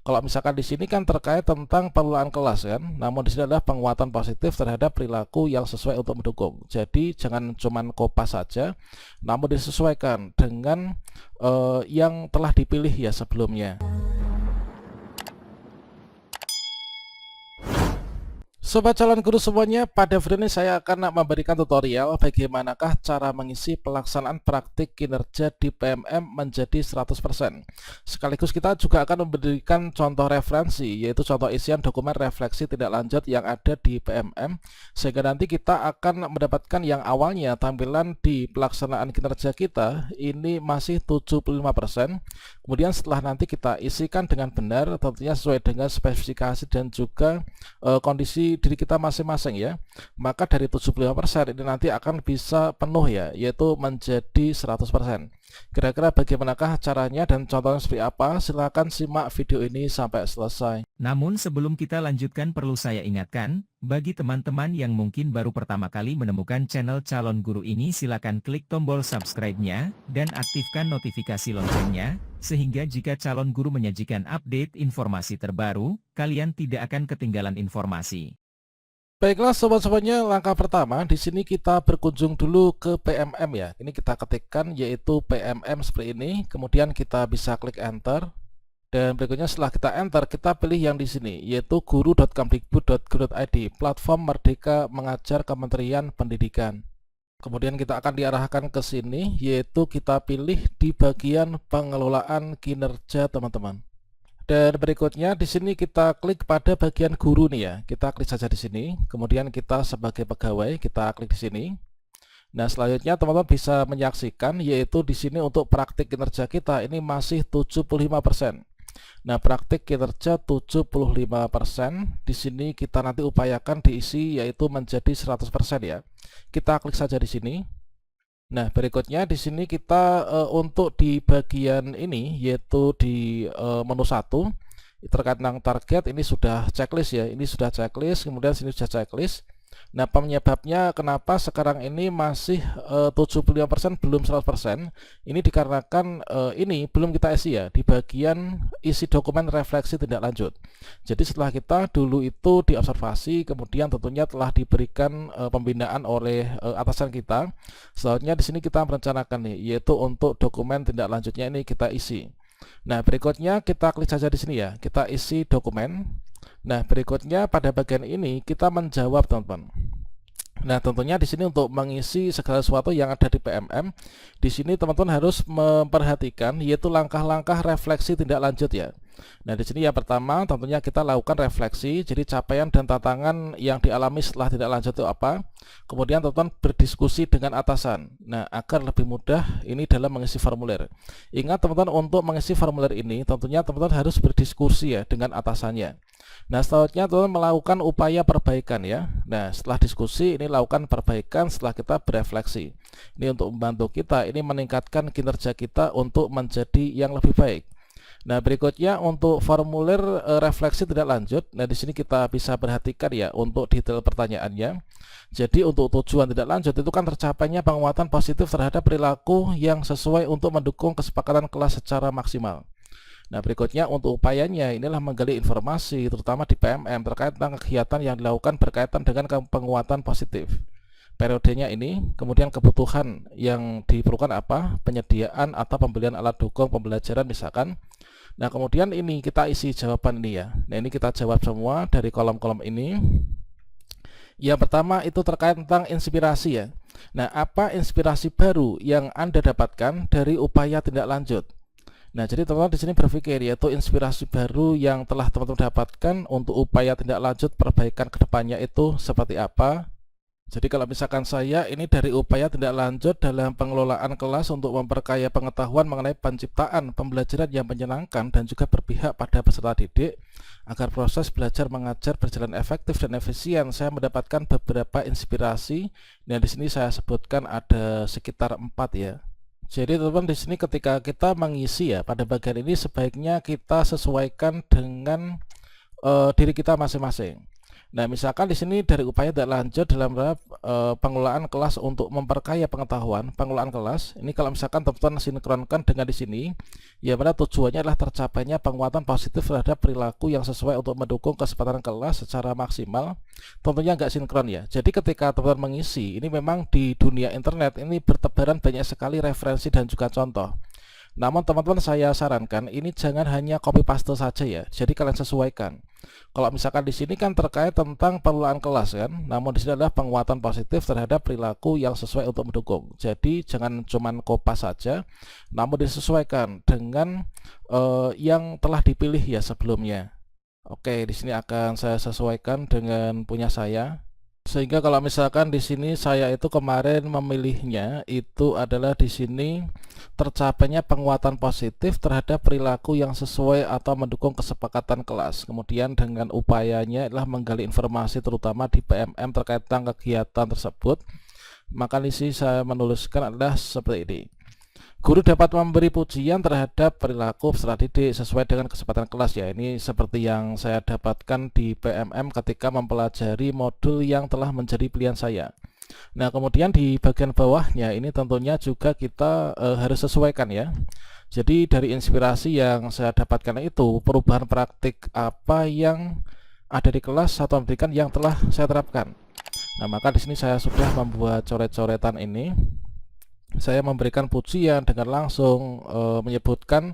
Kalau misalkan di sini kan terkait tentang pengelolaan kelas kan, namun di sini adalah penguatan positif terhadap perilaku yang sesuai untuk mendukung. Jadi jangan cuman kopas saja, namun disesuaikan dengan yang telah dipilih ya sebelumnya. Sobat calon guru semuanya, pada video ini saya akan memberikan tutorial bagaimanakah cara mengisi pelaksanaan praktik kinerja di PMM menjadi 100%. Sekaligus kita juga akan memberikan contoh referensi, yaitu contoh isian dokumen refleksi tindak lanjut yang ada di PMM, sehingga nanti kita akan mendapatkan yang awalnya tampilan di pelaksanaan kinerja kita ini masih 75%. Kemudian setelah nanti kita isikan dengan benar, tentunya sesuai dengan spesifikasi dan juga kondisi diri kita masing-masing ya, maka dari 75% ini nanti akan bisa penuh ya, yaitu menjadi 100%. Kira-kira bagaimanakah caranya dan contohnya seperti apa? Silahkan simak video ini sampai selesai. Namun sebelum kita lanjutkan perlu saya ingatkan, bagi teman-teman yang mungkin baru pertama kali menemukan channel Calon Guru ini silakan klik tombol subscribe-nya, dan aktifkan notifikasi loncengnya, sehingga jika Calon Guru menyajikan update informasi terbaru, kalian tidak akan ketinggalan informasi. Baiklah sobat-sobatnya, langkah pertama di sini kita berkunjung dulu ke PMM ya. Ini kita ketikkan yaitu PMM seperti ini, kemudian kita bisa klik enter. Dan berikutnya setelah kita enter, kita pilih yang di sini yaitu guru.kemdikbud.go.id, platform Merdeka Mengajar Kementerian Pendidikan. Kemudian kita akan diarahkan ke sini yaitu kita pilih di bagian pengelolaan kinerja teman-teman. Dan berikutnya di sini kita klik pada bagian guru nih ya. Kita klik saja di sini. Kemudian kita sebagai pegawai kita klik di sini. Nah, selanjutnya teman-teman bisa menyaksikan yaitu di sini untuk praktik kinerja kita ini masih 75%. Nah, praktik kinerja 75%. Di sini kita nanti upayakan diisi yaitu menjadi 100% ya. Kita klik saja di sini. Nah, berikutnya di sini kita untuk di bagian ini yaitu di menu 1 terkait dengan target ini sudah checklist ya. Ini sudah checklist, kemudian sini sudah checklist. Nah, penyebabnya kenapa sekarang ini masih 75% belum 100%? Ini dikarenakan ini belum kita isi ya di bagian isi dokumen refleksi tindak lanjut. Jadi setelah kita dulu itu diobservasi, kemudian tentunya telah diberikan pembinaan oleh atasan kita. Selanjutnya di sini kita merencanakan nih, yaitu untuk dokumen tindak lanjutnya ini kita isi. Nah, berikutnya kita klik saja di sini ya, kita isi dokumen. Nah, berikutnya pada bagian ini kita menjawab teman-teman. Nah, tentunya di sini untuk mengisi segala sesuatu yang ada di PMM, di sini teman-teman harus memperhatikan yaitu langkah-langkah refleksi tindak lanjut ya. Nah, di sini yang pertama tentunya kita lakukan refleksi, jadi capaian dan tantangan yang dialami setelah tindak lanjut itu apa. Kemudian teman-teman berdiskusi dengan atasan. Nah, agar lebih mudah ini dalam mengisi formulir. Ingat teman-teman, untuk mengisi formulir ini tentunya teman-teman harus berdiskusi ya dengan atasannya. Nah, selanjutnya teman-teman melakukan upaya perbaikan ya. Nah, setelah diskusi ini lakukan perbaikan setelah kita berefleksi. Ini untuk membantu kita ini meningkatkan kinerja kita untuk menjadi yang lebih baik. Nah, berikutnya untuk formulir refleksi tindak lanjut. Nah, di sini kita bisa perhatikan ya untuk detail pertanyaannya. Jadi untuk tujuan tindak lanjut itu kan tercapainya penguatan positif terhadap perilaku yang sesuai untuk mendukung kesepakatan kelas secara maksimal. Nah, berikutnya untuk upayanya inilah menggali informasi terutama di PMM terkait tentang kegiatan yang dilakukan berkaitan dengan penguatan positif. Periodenya ini, kemudian kebutuhan yang diperlukan apa, penyediaan atau pembelian alat dukung pembelajaran misalkan. Nah, kemudian ini kita isi jawaban ini ya. Nah, ini kita jawab semua dari kolom-kolom ini. Yang pertama itu terkait tentang inspirasi ya. Nah, apa inspirasi baru yang Anda dapatkan dari upaya tindak lanjut? Nah, jadi teman-teman di sini berpikir yaitu inspirasi baru yang telah teman-teman dapatkan untuk upaya tindak lanjut perbaikan kedepannya itu seperti apa. Jadi kalau misalkan saya ini dari upaya tindak lanjut dalam pengelolaan kelas untuk memperkaya pengetahuan mengenai penciptaan pembelajaran yang menyenangkan dan juga berpihak pada peserta didik agar proses belajar mengajar berjalan efektif dan efisien, saya mendapatkan beberapa inspirasi. Nah, di sini saya sebutkan ada sekitar 4 ya. Jadi teman-teman di sini ketika kita mengisi ya pada bagian ini sebaiknya kita sesuaikan dengan diri kita masing-masing. Nah, misalkan di sini dari upaya tidak lanjut dalam pengelolaan kelas untuk memperkaya pengetahuan, pengelolaan kelas. Ini kalau misalkan teman-teman sinkronkan dengan di sini, ya pada tujuannya adalah tercapainya penguatan positif terhadap perilaku yang sesuai untuk mendukung kesempatan kelas secara maksimal. Tentunya nggak sinkron ya. Jadi ketika teman-teman mengisi, ini memang di dunia internet ini bertebaran banyak sekali referensi dan juga contoh. Namun teman-teman saya sarankan ini jangan hanya copy paste saja ya. Jadi kalian sesuaikan. Kalau misalkan di sini kan terkait tentang pengelolaan kelas kan, namun di sini adalah penguatan positif terhadap perilaku yang sesuai untuk mendukung. Jadi jangan cuman kopas saja, namun disesuaikan dengan yang telah dipilih ya sebelumnya. Oke, di sini akan saya sesuaikan dengan punya saya. Sehingga kalau misalkan di sini saya itu kemarin memilihnya itu adalah di sini tercapainya penguatan positif terhadap perilaku yang sesuai atau mendukung kesepakatan kelas. Kemudian dengan upayanya adalah menggali informasi terutama di PMM terkait tentang kegiatan tersebut. Maka di sini saya menuliskan adalah seperti ini. Guru dapat memberi pujian terhadap perilaku peserta didik sesuai dengan kesempatan kelas ya. Ini seperti yang saya dapatkan di PMM ketika mempelajari modul yang telah menjadi pilihan saya. Nah, kemudian di bagian bawahnya ini tentunya juga kita harus sesuaikan ya. Jadi dari inspirasi yang saya dapatkan itu perubahan praktik apa yang ada di kelas atau pendidikan yang telah saya terapkan. Nah, maka di sini saya sudah membuat coret-coretan ini. Saya memberikan pujian dengan langsung menyebutkan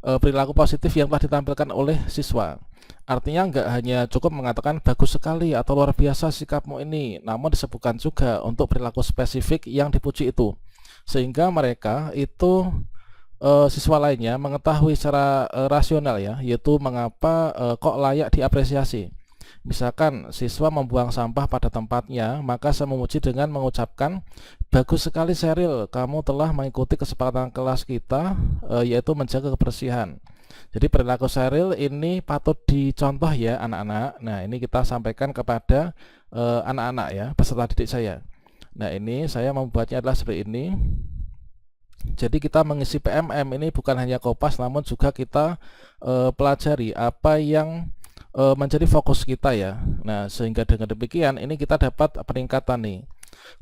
perilaku positif yang telah ditampilkan oleh siswa. Artinya nggak hanya cukup mengatakan bagus sekali atau luar biasa sikapmu ini, namun disebutkan juga untuk perilaku spesifik yang dipuji itu, sehingga mereka itu siswa lainnya mengetahui secara rasional ya, yaitu mengapa kok layak diapresiasi. Misalkan siswa membuang sampah pada tempatnya, maka saya memuji dengan mengucapkan, bagus sekali Sheryl, kamu telah mengikuti kesepakatan kelas kita, yaitu menjaga kebersihan. Jadi perilaku Sheryl ini patut dicontoh ya anak-anak. Nah, ini kita sampaikan kepada anak-anak ya, peserta didik saya. Nah, ini saya membuatnya adalah seperti ini. Jadi kita mengisi PMM ini bukan hanya kopas, namun juga kita pelajari apa yang menjadi fokus kita ya. Nah, sehingga dengan demikian ini kita dapat peningkatan nih.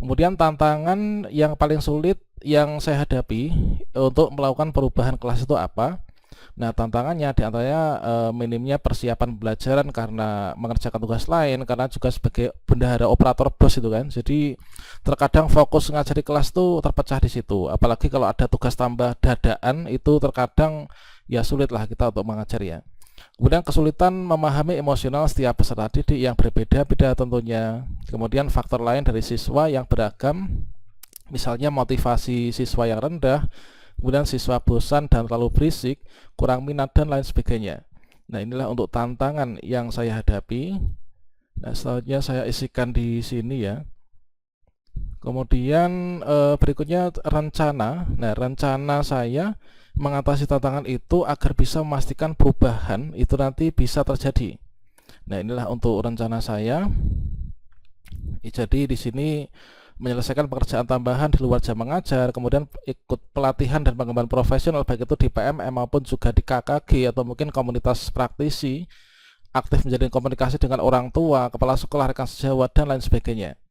Kemudian tantangan yang paling sulit yang saya hadapi untuk melakukan perubahan kelas itu apa? Nah, tantangannya diantaranya minimnya persiapan pembelajaran karena mengerjakan tugas lain, karena juga sebagai bendahara operator BOS itu kan. Jadi terkadang fokus ngajari kelas tuh terpecah di situ. Apalagi kalau ada tugas tambah dadaan itu terkadang ya sulit lah kita untuk mengajari ya. Kemudian kesulitan memahami emosional setiap peserta didik yang berbeda-beda tentunya. Kemudian faktor lain dari siswa yang beragam, misalnya motivasi siswa yang rendah, kemudian siswa bosan dan terlalu berisik, kurang minat dan lain sebagainya. Nah, inilah untuk tantangan yang saya hadapi. Nah, selanjutnya saya isikan di sini ya. Kemudian berikutnya rencana. Nah, rencana saya mengatasi tantangan itu agar bisa memastikan perubahan itu nanti bisa terjadi. Nah, inilah untuk rencana saya. Jadi di sini menyelesaikan pekerjaan tambahan di luar jam mengajar, kemudian ikut pelatihan dan pengembangan profesional baik itu di PMM maupun juga di KKG atau mungkin komunitas praktisi, aktif menjalin komunikasi dengan orang tua, kepala sekolah, rekan sejawat dan lain sebagainya.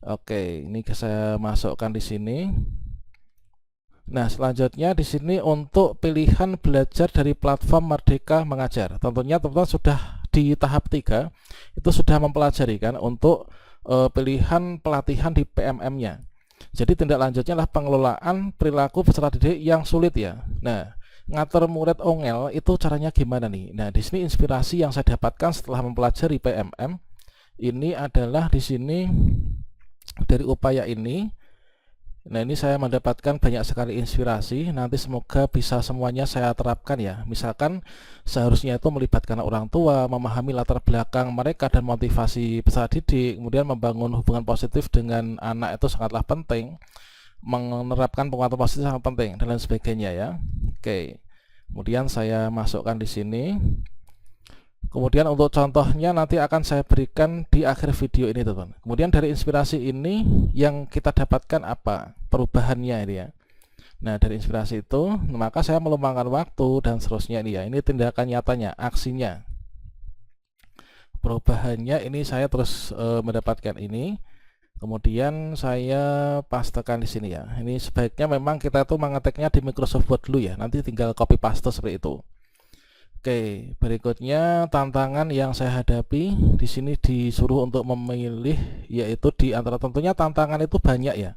Oke, ini saya masukkan di sini. Nah, selanjutnya di sini untuk pilihan belajar dari platform Merdeka Mengajar. Tentunya teman-teman sudah di tahap 3 itu sudah mempelajari kan untuk pilihan pelatihan di PMM-nya. Jadi tindak lanjutnya adalah pengelolaan perilaku peserta didik yang sulit ya. Nah, ngatur murid ongel itu caranya gimana nih? Nah, di sini inspirasi yang saya dapatkan setelah mempelajari PMM ini adalah di sini dari upaya ini. Nah, ini saya mendapatkan banyak sekali inspirasi. Nanti semoga bisa semuanya saya terapkan ya. Misalkan seharusnya itu melibatkan orang tua, memahami latar belakang mereka dan motivasi peserta didik, kemudian membangun hubungan positif dengan anak itu sangatlah penting, menerapkan penguatan positif sangat penting dan lain sebagainya ya. Oke. Kemudian saya masukkan di sini. Kemudian untuk contohnya nanti akan saya berikan di akhir video ini teman-teman. Kemudian dari inspirasi ini yang kita dapatkan apa perubahannya ini ya. Nah, dari inspirasi itu maka saya meluangkan waktu dan seterusnya ini ya. Ini tindakan nyatanya, aksinya. perubahannya ini saya terus mendapatkan ini. Kemudian saya pastekan di sini ya. Ini sebaiknya memang kita tuh mengetiknya di Microsoft Word dulu ya. Nanti tinggal copy paste seperti itu. Oke, berikutnya tantangan yang saya hadapi di sini disuruh untuk memilih, yaitu di antara, tentunya tantangan itu banyak ya.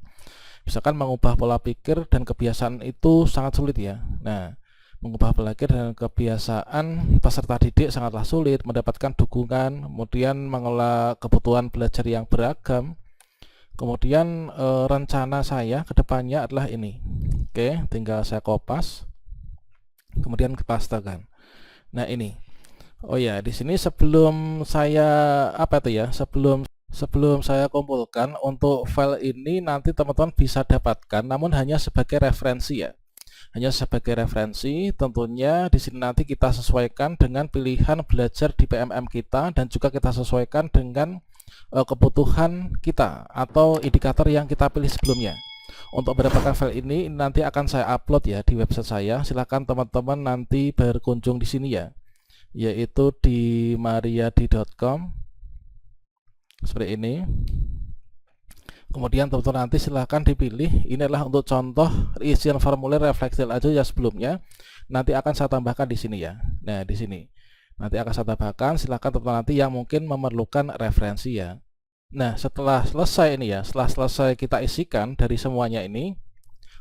Misalkan mengubah pola pikir dan kebiasaan itu sangat sulit ya. Nah, mengubah pola pikir dan kebiasaan peserta didik sangatlah sulit, mendapatkan dukungan, kemudian mengelola kebutuhan belajar yang beragam. Kemudian rencana saya ke depannya adalah ini. Oke, tinggal saya kopas, kemudian pastekan. Nah ini, oh ya, di sini sebelum saya sebelum saya kumpulkan untuk file ini, nanti teman-teman bisa dapatkan, namun hanya sebagai referensi ya, hanya sebagai referensi. Tentunya di sini nanti kita sesuaikan dengan pilihan belajar di PMM kita, dan juga kita sesuaikan dengan kebutuhan kita atau indikator yang kita pilih sebelumnya. Untuk mendapatkan file ini nanti akan saya upload ya di website saya. Silakan teman-teman nanti berkunjung di sini ya, yaitu di mariadi.com seperti ini. Kemudian teman-teman nanti silahkan dipilih. Ini adalah untuk contoh isian formulir refleksi aja ya sebelumnya. Nanti akan saya tambahkan di sini ya. Nah di sini nanti akan saya tambahkan. Silahkan teman-teman nanti yang mungkin memerlukan referensi ya. Nah, setelah selesai ini ya, setelah selesai kita isikan dari semuanya ini,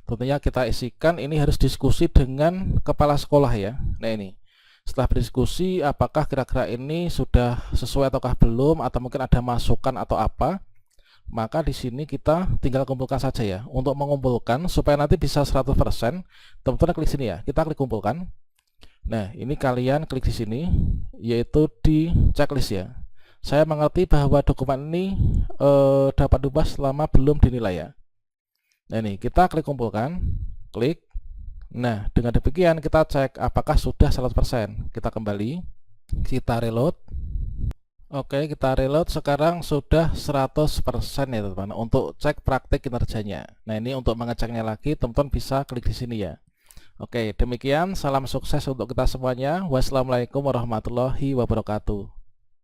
tentunya kita isikan ini harus diskusi dengan kepala sekolah ya. Nah ini, setelah berdiskusi apakah kira-kira ini sudah sesuai ataukah belum, atau mungkin ada masukan atau apa, maka di sini kita tinggal kumpulkan saja ya. Untuk mengumpulkan supaya nanti bisa 100%, teman-teman klik sini ya, kita klik kumpulkan. Nah, ini kalian klik di sini, yaitu di checklist ya. Saya mengerti bahwa dokumen ini dapat diubah selama belum dinilai ya. Nah ini kita klik kumpulkan, klik. Nah dengan demikian kita cek apakah sudah 100%. Kita kembali, kita reload. Oke, kita reload. Sekarang sudah 100% ya teman-teman, untuk cek praktik kinerjanya. Nah ini untuk mengeceknya lagi, teman-teman bisa klik di sini ya. Oke, demikian, salam sukses untuk kita semuanya. Wassalamualaikum warahmatullahi wabarakatuh.